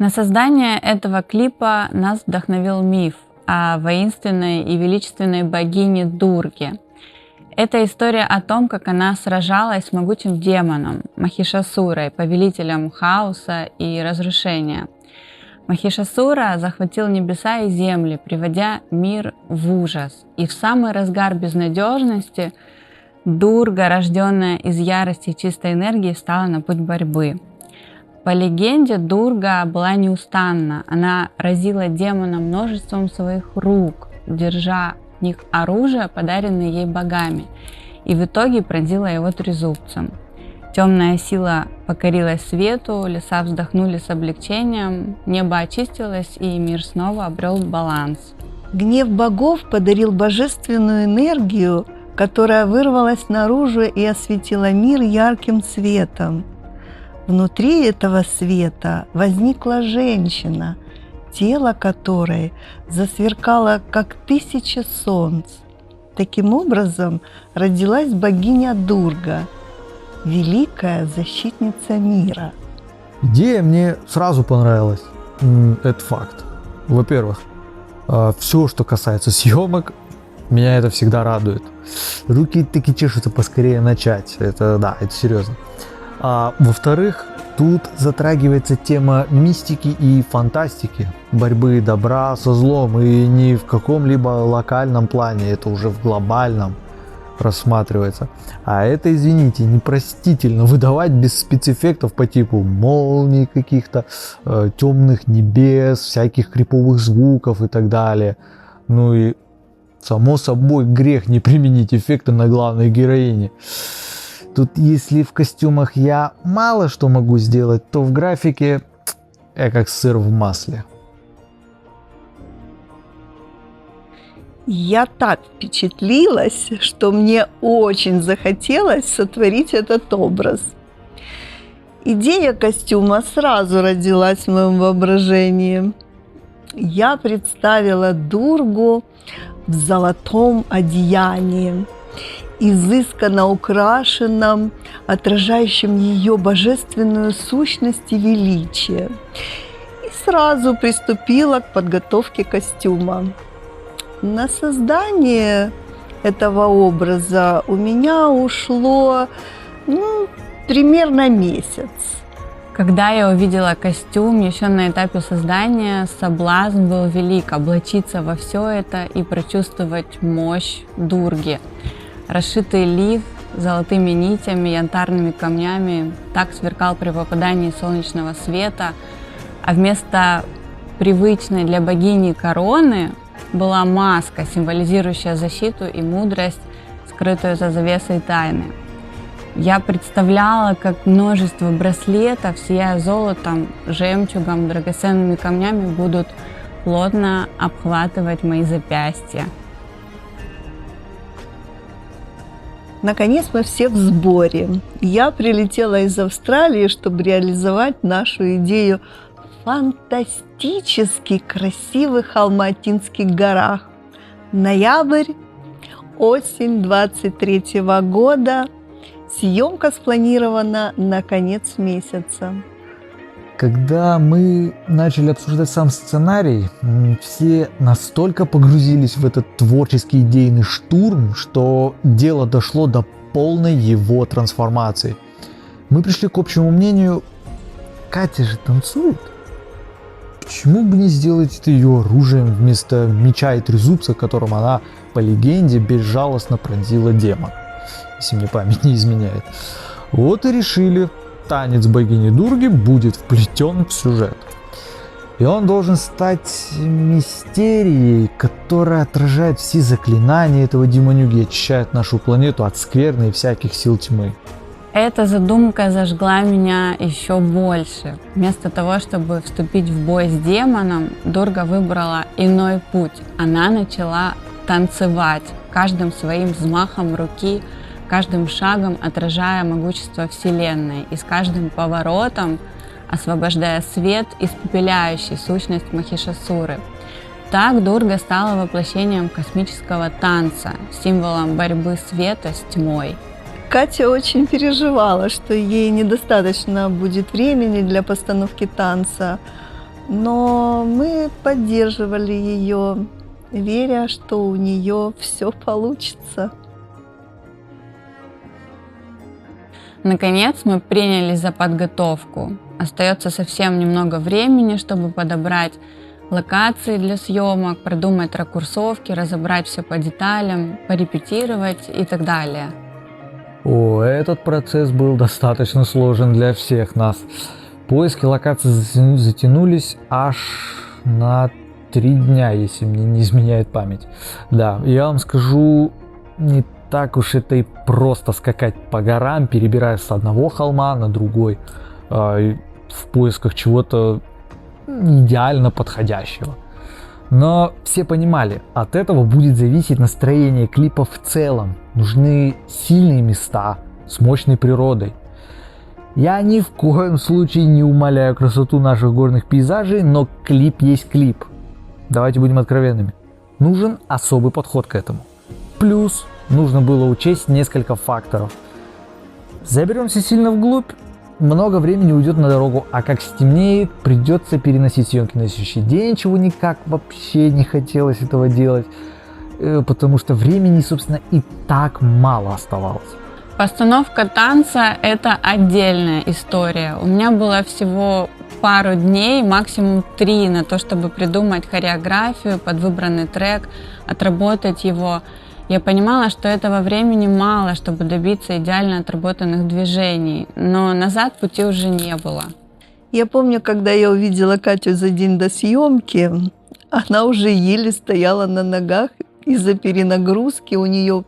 На создание этого клипа нас вдохновил миф о воинственной и величественной богине Дурге. Это история о том, как она сражалась с могучим демоном Махишасурой, повелителем хаоса и разрушения. Махишасура захватил небеса и земли, приводя мир в ужас. И в самый разгар безнадежности Дурга, рожденная из ярости и чистой энергии, встала на путь борьбы. По легенде, Дурга была неустанна. Она разила демона множеством своих рук, держа в них оружие, подаренное ей богами, и в итоге пронзила его трезубцем. Темная сила покорилась свету, леса вздохнули с облегчением, небо очистилось, и мир снова обрел баланс. Гнев богов подарил божественную энергию, которая вырвалась наружу и осветила мир ярким светом. Внутри этого света возникла женщина, тело которой засверкало, как 1000 солнц. Таким образом родилась богиня Дурга, великая защитница мира. Идея мне сразу понравилась. Это факт. Во-первых, все, что касается съемок, меня это всегда радует. Руки таки чешутся поскорее начать. Это серьезно. Во-вторых, тут затрагивается тема мистики и фантастики, борьбы добра со злом, и не в каком-либо локальном плане, это уже в глобальном рассматривается. А это, извините, непростительно выдавать без спецэффектов по типу молний каких-то, темных небес, всяких криповых звуков и так далее. Ну и само собой грех не применить эффекты на главной героине. Тут, если в костюмах я мало что могу сделать, то в графике я как сыр в масле. Я так впечатлилась, что мне очень захотелось сотворить этот образ. Идея костюма сразу родилась в моем воображении. Я представила Дургу в золотом одеянии, изысканно украшенном, отражающем ее божественную сущность и величие. И сразу приступила к подготовке костюма. На создание этого образа у меня ушло примерно месяц. Когда я увидела костюм еще на этапе создания, соблазн был велик облачиться во все это и прочувствовать мощь Дурги. Расшитый лиф золотыми нитями, янтарными камнями так сверкал при попадании солнечного света, а вместо привычной для богини короны была маска, символизирующая защиту и мудрость, скрытую за завесой тайны. Я представляла, как множество браслетов, сияя золотом, жемчугом, драгоценными камнями, будут плотно обхватывать мои запястья. Наконец мы все в сборе. Я прилетела из Австралии, чтобы реализовать нашу идею в фантастически красивых Алматинских горах. Ноябрь, осень 23 года. Съемка спланирована на конец месяца. Когда мы начали обсуждать сам сценарий, все настолько погрузились в этот творческий идейный штурм, что дело дошло до полной его трансформации. Мы пришли к общему мнению: Катя же танцует. Почему бы не сделать это ее оружием вместо меча и трезубца, которым она, по легенде, безжалостно пронзила демона, если мне память не изменяет. Вот и решили, танец богини Дурги будет вплетен в сюжет. И он должен стать мистерией, которая отражает все заклинания этого демонюги и очищает нашу планету от скверны и всяких сил тьмы. Эта задумка зажгла меня еще больше. Вместо того, чтобы вступить в бой с демоном, Дурга выбрала иной путь. Она начала танцевать, каждым своим взмахом руки, каждым шагом отражая могущество Вселенной и с каждым поворотом освобождая свет, испепеляющий сущность Махишасуры. Так Дурга стала воплощением космического танца, символом борьбы света с тьмой. Катя очень переживала, что ей недостаточно будет времени для постановки танца, но мы поддерживали ее, веря, что у нее все получится. Наконец мы принялись за подготовку. Остается совсем немного времени, чтобы подобрать локации для съемок, продумать ракурсовки, разобрать все по деталям, порепетировать и так далее. Этот процесс был достаточно сложен для всех нас. Поиски локаций затянулись аж на 3 дня, если мне не изменяет память. Да, я вам скажу, не так уж это и просто скакать по горам, перебирая с одного холма на другой, в поисках чего-то идеально подходящего. Но все понимали, от этого будет зависеть настроение клипа в целом. Нужны сильные места с мощной природой. Я ни в коем случае не умаляю красоту наших горных пейзажей, но клип есть клип. Давайте будем откровенными. Нужен особый подход к этому. Плюс нужно было учесть несколько факторов. Заберемся сильно вглубь, много времени уйдет на дорогу, а как стемнеет, придется переносить съемки на следующий день, чего никак вообще не хотелось этого делать, потому что времени, собственно, и так мало оставалось. Постановка танца – это отдельная история. У меня было всего пару дней, максимум 3, на то, чтобы придумать хореографию под выбранный трек, отработать его. Я понимала, что этого времени мало, чтобы добиться идеально отработанных движений, но назад пути уже не было. Я помню, когда я увидела Катю за день до съемки, она уже еле стояла на ногах из-за перенагрузки, у нее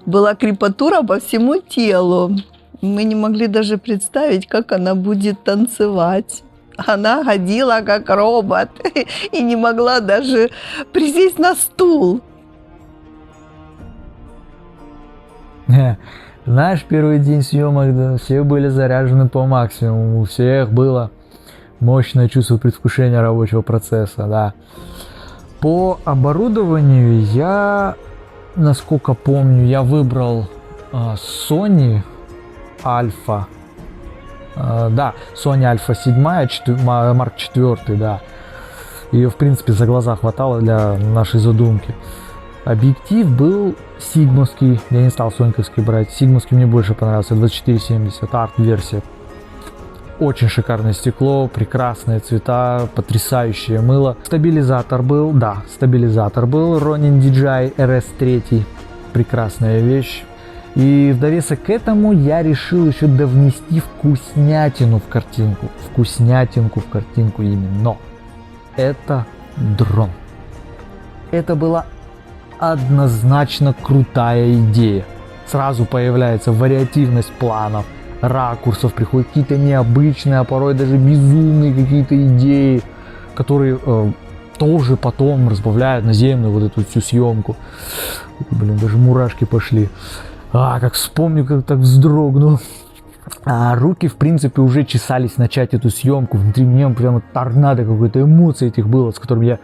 была крепатура по всему телу. Мы не могли даже представить, как она будет танцевать. Она ходила как робот и не могла даже присесть на стул. Наш первый день съемок, да, все были заряжены по максимуму, у всех было мощное чувство предвкушения рабочего процесса, да. По оборудованию я, насколько помню, я выбрал Sony Alpha, да, Sony Alpha 7, Mark 4, да. Ее, в принципе, за глаза хватало для нашей задумки. Объектив был сигмовский, я не стал соньковский брать, сигмовский мне больше понравился, 2470, арт-версия. Очень шикарное стекло, прекрасные цвета, потрясающее мыло. Стабилизатор был, да, стабилизатор был, Ronin DJI RS3, прекрасная вещь. И в довесок к этому я решил еще довнести вкуснятинку в картинку именно. Это дрон. Это была однозначно крутая идея. Сразу появляется вариативность планов, ракурсов, приходят какие-то необычные, а порой даже безумные какие-то идеи, которые тоже потом разбавляют наземную вот эту всю съемку. Блин, даже мурашки пошли. Как вспомню, как так вздрогнул. Руки, в принципе, уже чесались начать эту съемку. Внутри меня прямо торнадо какой-то эмоций этих было, с которым я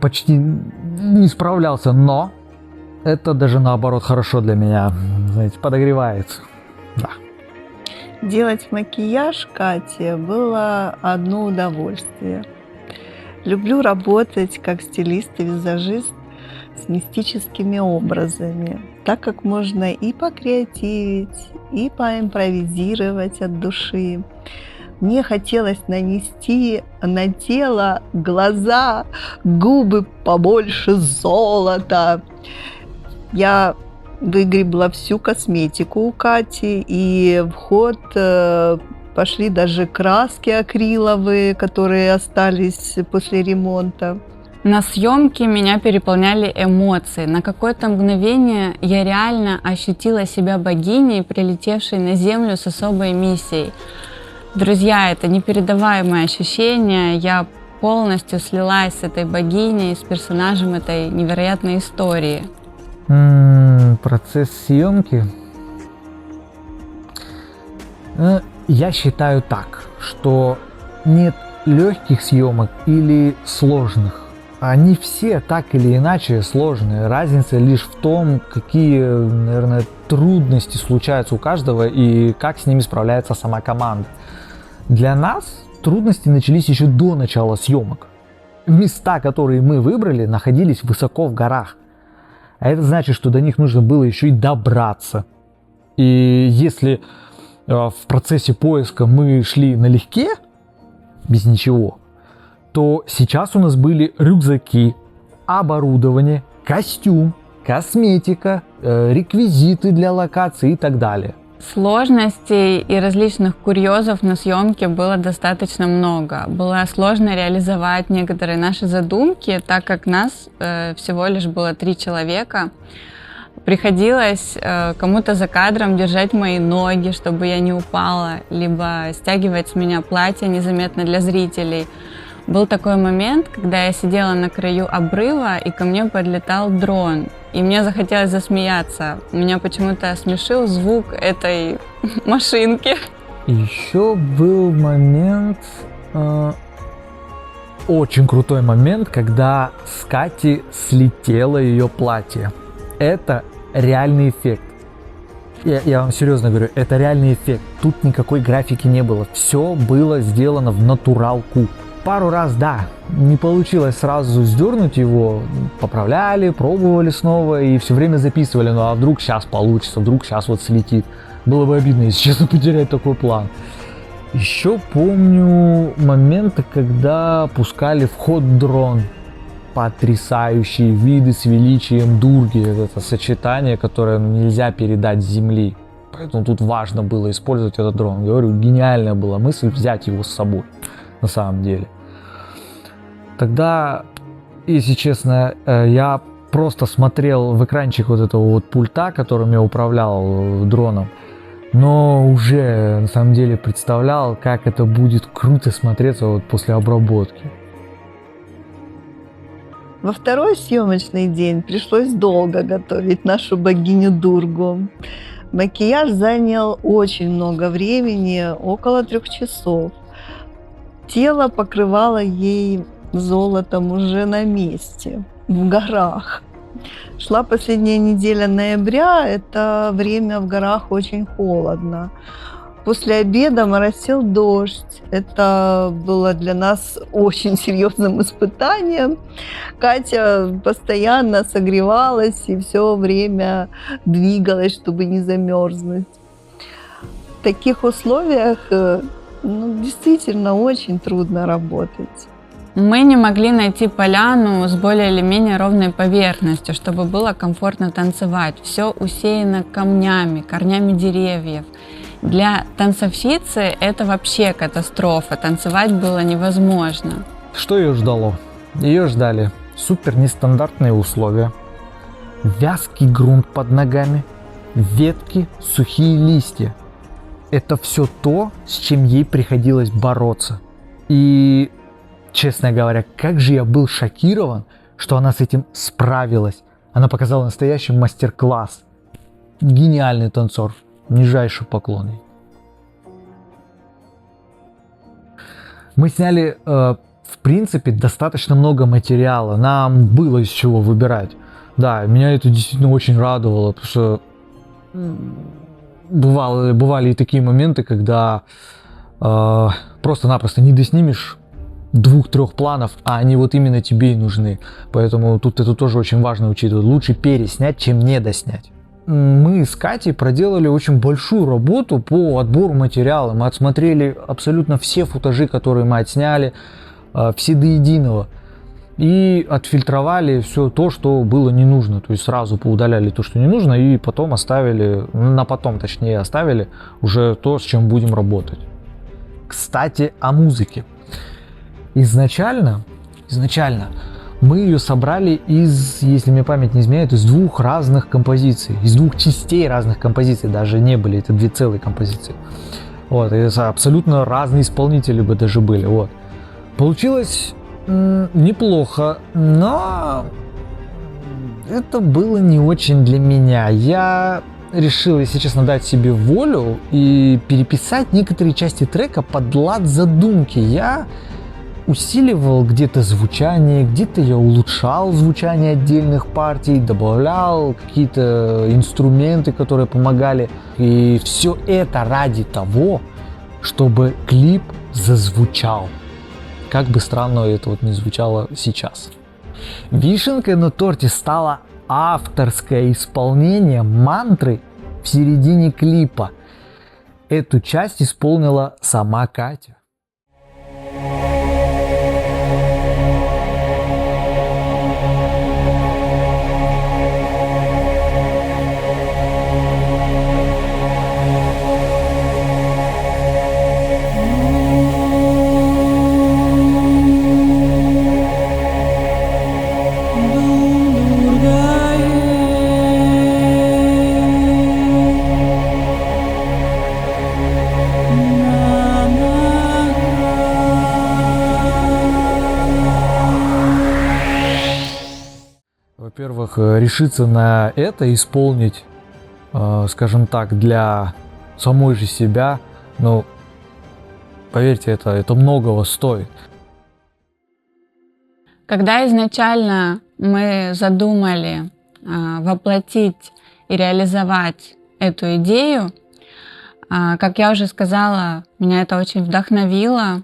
почти не справлялся, но это даже наоборот хорошо для меня, знаете, подогревается. Да. Делать макияж Кате было одно удовольствие. Люблю работать как стилист и визажист с мистическими образами, так как можно и покреативить, и поимпровизировать от души. Мне хотелось нанести на тело глаза, губы побольше золота. Я выгребла всю косметику у Кати, и в ход пошли даже краски акриловые, которые остались после ремонта. На съемке меня переполняли эмоции. На какое-то мгновение я реально ощутила себя богиней, прилетевшей на Землю с особой миссией. Друзья, это непередаваемое ощущение. Я полностью слилась с этой богиней, с персонажем этой невероятной истории. Процесс съемки. Я считаю так, что нет легких съемок или сложных. Они все так или иначе сложные. Разница лишь в том, какие, наверное, трудности случаются у каждого и как с ними справляется сама команда. Для нас трудности начались еще до начала съемок. Места, которые мы выбрали, находились высоко в горах. А это значит, что до них нужно было еще и добраться. И если в процессе поиска мы шли налегке, без ничего, то сейчас у нас были рюкзаки, оборудование, костюм, косметика, реквизиты для локаций и так далее. Сложностей и различных курьезов на съемке было достаточно много. Было сложно реализовать некоторые наши задумки, так как нас всего лишь было 3 человека. Приходилось кому-то за кадром держать мои ноги, чтобы я не упала, либо стягивать с меня платье незаметно для зрителей. Был такой момент, когда я сидела на краю обрыва, и ко мне подлетал дрон. И мне захотелось засмеяться. Меня почему-то смешил звук этой машинки. Еще был момент, очень крутой момент, когда с Кати слетело ее платье. Это реальный эффект. Я вам серьезно говорю, это реальный эффект. Тут никакой графики не было. Все было сделано в натуралку. Пару раз, да, не получилось сразу сдернуть его, поправляли, пробовали снова и все время записывали, ну а вдруг сейчас получится, вдруг сейчас вот слетит. Было бы обидно, если честно, потерять такой план. Еще помню моменты, когда пускали в ход дрон. Потрясающие виды с величием Дурги. Это сочетание, которое нельзя передать с земли. Поэтому тут важно было использовать этот дрон. Говорю, гениальная была мысль взять его с собой, на самом деле. Тогда, если честно, я просто смотрел в экранчик вот этого вот пульта, которым я управлял дроном, но уже на самом деле представлял, как это будет круто смотреться вот после обработки. Во второй съемочный день пришлось долго готовить нашу богиню Дургу. Макияж занял очень много времени, около 3 часов. Тело покрывало ей золотом уже на месте, в горах. Шла последняя неделя ноября, это время в горах очень холодно. После обеда моросил дождь. Это было для нас очень серьезным испытанием. Катя постоянно согревалась и все время двигалась, чтобы не замерзнуть. В таких условиях действительно очень трудно работать. Мы не могли найти поляну с более или менее ровной поверхностью, чтобы было комфортно танцевать. Все усеяно камнями, корнями деревьев. Для танцовщицы это вообще катастрофа. Танцевать было невозможно. Что ее ждало? Ее ждали супер нестандартные условия, вязкий грунт под ногами, ветки, сухие листья. Это все то, с чем ей приходилось бороться. И, честно говоря, как же я был шокирован, что она с этим справилась. Она показала настоящий мастер-класс. Гениальный танцор. Нижайший поклон. Мы сняли, в принципе, достаточно много материала. Нам было из чего выбирать. Да, меня это действительно очень радовало, потому что бывали и такие моменты, когда просто-напросто не доснимешь 2-3 планов, а они вот именно тебе и нужны. Поэтому тут это тоже очень важно учитывать. Лучше переснять, чем не доснять. Мы с Катей проделали очень большую работу по отбору материала. Мы отсмотрели абсолютно все футажи, которые мы отсняли, все до единого. И отфильтровали все то, что было не нужно. То есть сразу поудаляли то, что не нужно, и потом оставили уже то, с чем будем работать. Кстати, о музыке. Изначально мы ее собрали из, если мне память не изменяет, из 2 разных композиций, из 2 частей разных композиций, даже не были, это 2 целые композиции. Вот, и абсолютно разные исполнители бы даже были, вот. Получилось неплохо, но это было не очень для меня. Я решил, если честно, дать себе волю и переписать некоторые части трека под лад задумки. Я усиливал где-то звучание, где-то я улучшал звучание отдельных партий, добавлял какие-то инструменты, которые помогали. И все это ради того, чтобы клип зазвучал. Как бы странно это вот не звучало сейчас. Вишенкой на торте стало авторское исполнение мантры в середине клипа. Эту часть исполнила сама Катя. Во-первых, решиться на это, исполнить, скажем так, для самой же себя, ну, поверьте, это многого стоит. Когда изначально мы задумали воплотить и реализовать эту идею, как я уже сказала, меня это очень вдохновило,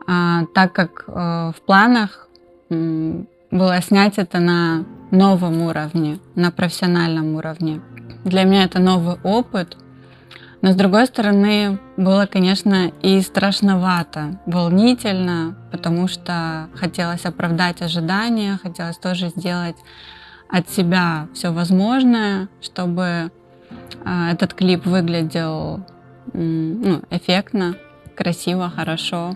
так как в планах было снять это на новом уровне, на профессиональном уровне. Для меня это новый опыт, но с другой стороны было, конечно, и страшновато, волнительно, потому что хотелось оправдать ожидания, хотелось тоже сделать от себя все возможное, чтобы этот клип выглядел эффектно, красиво, хорошо.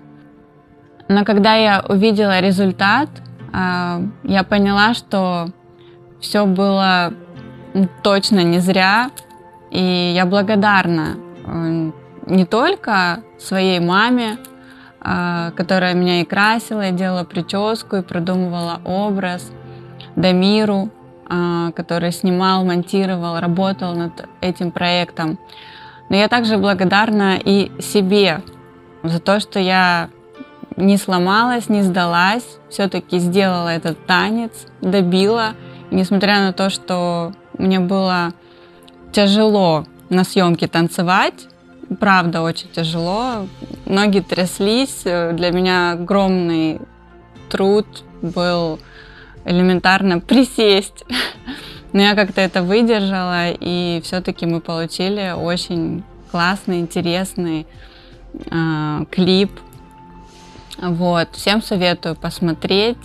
Но когда я увидела результат, я поняла, что все было точно не зря, и я благодарна не только своей маме, которая меня и красила, и делала прическу, и продумывала образ, Дамиру, который снимал, монтировал, работал над этим проектом, но я также благодарна и себе за то, что я не сломалась, не сдалась, все-таки сделала этот танец, добила. И несмотря на то, что мне было тяжело на съемке танцевать, правда, очень тяжело, ноги тряслись, для меня огромный труд был элементарно присесть. Но я как-то это выдержала, и все-таки мы получили очень классный, интересный клип. Вот. Всем советую посмотреть.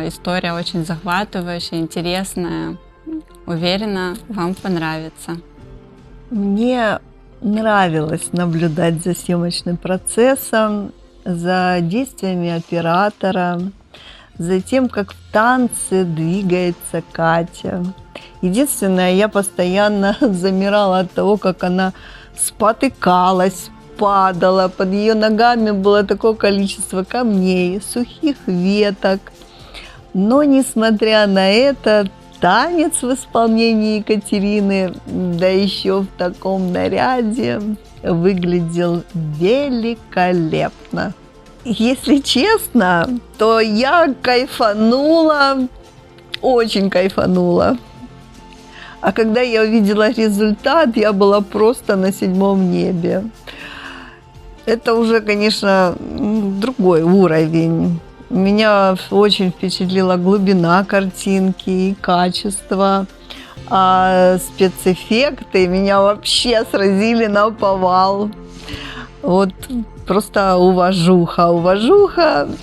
История очень захватывающая, интересная. Уверена, вам понравится. Мне нравилось наблюдать за съемочным процессом, за действиями оператора, за тем, как в танце двигается Катя. Единственное, я постоянно замирала от того, как она спотыкалась, падала, под ее ногами было такое количество камней, сухих веток. Но, несмотря на это, танец в исполнении Екатерины, да еще в таком наряде, выглядел великолепно. Если честно, то я кайфанула, очень кайфанула. А когда я увидела результат, я была просто на 7-м небе. Это уже, конечно, другой уровень. Меня очень впечатлила глубина картинки и качество. А спецэффекты меня вообще сразили наповал. Вот просто уважуха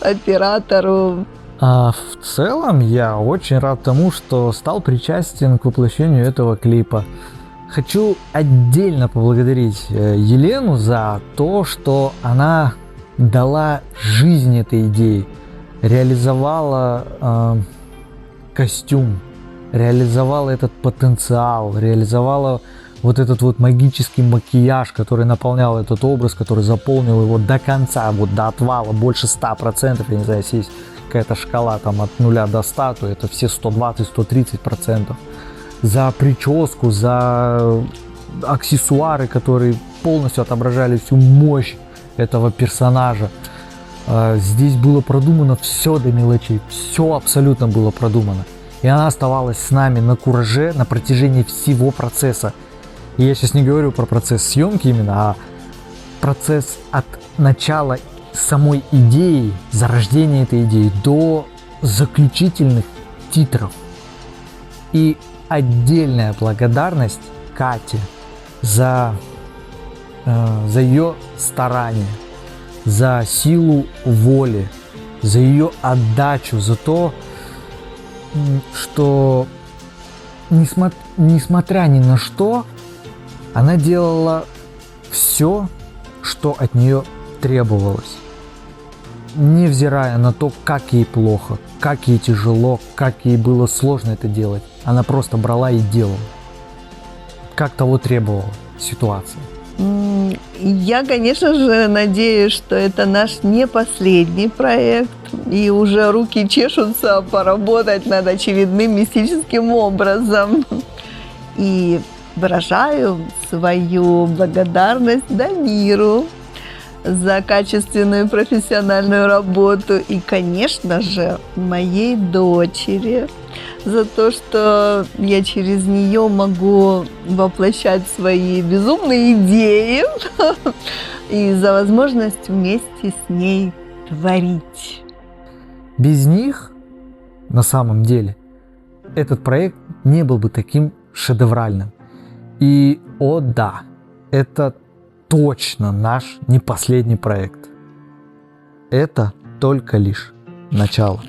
оператору. А в целом я очень рад тому, что стал причастен к воплощению этого клипа. Хочу отдельно поблагодарить Елену за то, что она дала жизнь этой идее, реализовала костюм, реализовала этот потенциал, реализовала вот этот вот магический макияж, который наполнял этот образ, который заполнил его до конца, вот до отвала, больше 100%, я не знаю, если есть какая-то шкала там от 0 до 100, то это все 120-130%. За прическу, за аксессуары, которые полностью отображали всю мощь этого персонажа. Здесь было продумано все до мелочей, все абсолютно было продумано. И она оставалась с нами на кураже на протяжении всего процесса. И я сейчас не говорю про процесс съемки именно, а процесс от начала самой идеи, зарождения этой идеи до заключительных титров. И отдельная благодарность Кате за ее старание, за силу воли, за ее отдачу, за то, что несмотря ни на что, она делала все, что от нее требовалось. Невзирая на то, как ей плохо, как ей тяжело, как ей было сложно это делать, она просто брала и делала, как того требовала ситуация. Я, конечно же, надеюсь, что это наш не последний проект, и уже руки чешутся поработать над очередным мистическим образом. И выражаю свою благодарность Дамиру за качественную профессиональную работу и, конечно же, моей дочери за то, что я через нее могу воплощать свои безумные идеи и за возможность вместе с ней творить. Без них, на самом деле, этот проект не был бы таким шедевральным. И, о да, это точно наш не последний проект. Это только лишь начало.